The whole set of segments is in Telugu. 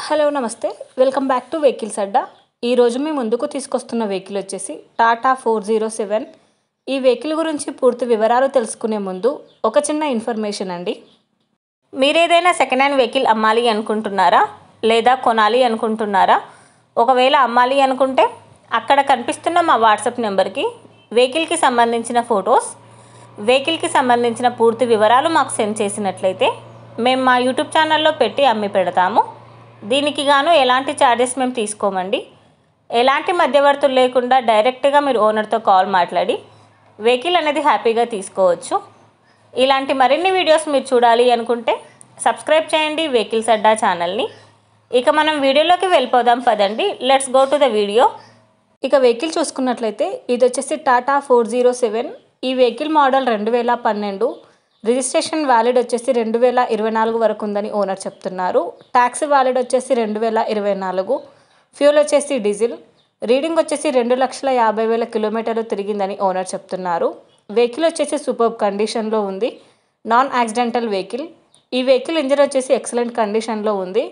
హలో నమస్తే వెల్కమ్ బ్యాక్ టు వెహికల్స్ అడ్డా. ఈరోజు మీ ముందుకు తీసుకొస్తున్న వెహికల్ వచ్చేసి టాటా 407. ఈ వెహికల్ గురించి పూర్తి వివరాలు తెలుసుకునే ముందు ఒక చిన్న ఇన్ఫర్మేషన్ అండి. మీరేదైనా సెకండ్ హ్యాండ్ వెహికల్ అమ్మాలి అనుకుంటున్నారా లేదా కొనాలి అనుకుంటున్నారా? ఒకవేళ అమ్మాలి అనుకుంటే అక్కడ కనిపిస్తున్న మా వాట్సాప్ నెంబర్కి వెహికల్కి సంబంధించిన ఫొటోస్, వెహికల్కి సంబంధించిన పూర్తి వివరాలు మాకు సెండ్ చేసినట్లయితే మేము మా యూట్యూబ్ ఛానల్లో పెట్టి అమ్మి పెడతాము. దీనికి గాను ఎలాంటి ఛార్జెస్ మేము తీసుకోమండి. ఎలాంటి మధ్యవర్తులు లేకుండా డైరెక్ట్గా మీరు ఓనర్తో కాల్ మాట్లాడి వెహికల్ అనేది హ్యాపీగా తీసుకోవచ్చు. ఇలాంటి మరిన్ని వీడియోస్ మీరు చూడాలి అనుకుంటే సబ్స్క్రైబ్ చేయండి వెహికల్స్ అడ్డా ఛానల్ని. ఇక మనం వీడియోలోకి వెళ్ళిపోదాం పదండి. Let's go to the video. ఇక వెహికల్ చూసుకున్నట్లయితే ఇది వచ్చేసి టాటా 407. ఈ వెహికల్ మోడల్ 2012. రిజిస్ట్రేషన్ వ్యాలిడ్ వచ్చేసి 2024 వరకు ఉందని ఓనర్ చెప్తున్నారు. ట్యాక్స్ వ్యాలిడ్ వచ్చేసి 2024. ఫ్యూల్ వచ్చేసి డీజిల్. రీడింగ్ వచ్చేసి 2,50,000 కిలోమీటర్లు తిరిగిందని ఓనర్ చెప్తున్నారు. వెహికల్ వచ్చేసి సూపర్బ్ కండిషన్లో ఉంది. Non accidental vehicle. ఈ వెహికల్ ఇంజిన్ వచ్చేసి ఎక్సలెంట్ కండిషన్లో ఉంది.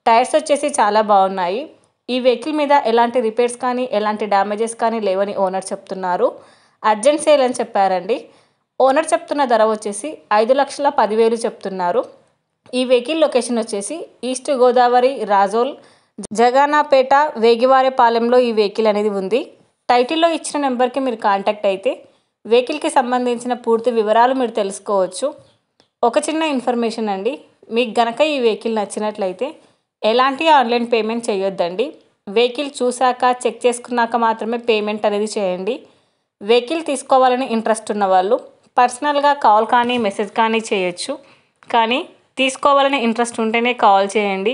టైర్స్ వచ్చేసి చాలా బాగున్నాయి. ఈ వెహికల్ మీద ఎలాంటి రిపేర్స్ కానీ ఎలాంటి డ్యామేజెస్ కానీ లేవని ఓనర్ చెప్తున్నారు. అర్జెంట్ సేల్ అని చెప్పారండి. ఓనర్ చెప్తున్న ధర వచ్చేసి 5,10,000 చెప్తున్నారు. ఈ వెహికల్ లొకేషన్ వచ్చేసి ఈస్ట్ గోదావరి, రాజోల్, జగన్నాపేట, వేగివారిపాలెంలో ఈ వెహికల్ అనేది ఉంది. టైటిల్లో ఇచ్చిన నెంబర్కి మీరు కాంటాక్ట్ అయితే వెహికల్కి సంబంధించిన పూర్తి వివరాలు మీరు తెలుసుకోవచ్చు. ఒక చిన్న ఇన్ఫర్మేషన్ అండి, మీకు గనక ఈ వెహికల్ నచ్చినట్లయితే ఎలాంటి ఆన్లైన్ పేమెంట్ చేయొద్దండి. వెహికల్ చూశాక చెక్ చేసుకున్నాక మాత్రమే పేమెంట్ అనేది చేయండి. వెహికల్ తీసుకోవాలని ఇంట్రెస్ట్ ఉన్న వాళ్ళు పర్సనల్గా కాల్ కానీ మెసేజ్ కానీ చేయొచ్చు. కానీ తీసుకోవాలని ఇంట్రెస్ట్ ఉంటేనే కాల్ చేయండి.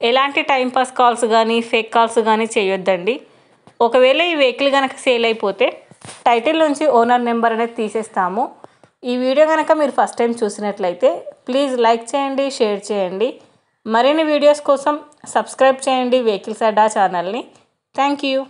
ఎలాంటి టైంపాస్ కాల్స్ కానీ ఫేక్ కాల్స్ కానీ చేయొద్దండి. ఒకవేళ ఈ వెహికల్ కనుక సేల్ అయిపోతే టైటిల్ నుంచి ఓనర్ నెంబర్ అనేది తీసేస్తాము. ఈ వీడియో కనుక మీరు ఫస్ట్ టైం చూసినట్లయితే ప్లీజ్ లైక్ చేయండి, షేర్ చేయండి. మరిన్ని వీడియోస్ కోసం సబ్స్క్రైబ్ చేయండి వెహికల్స్ అడ్డా ఛానల్ని. Thank you.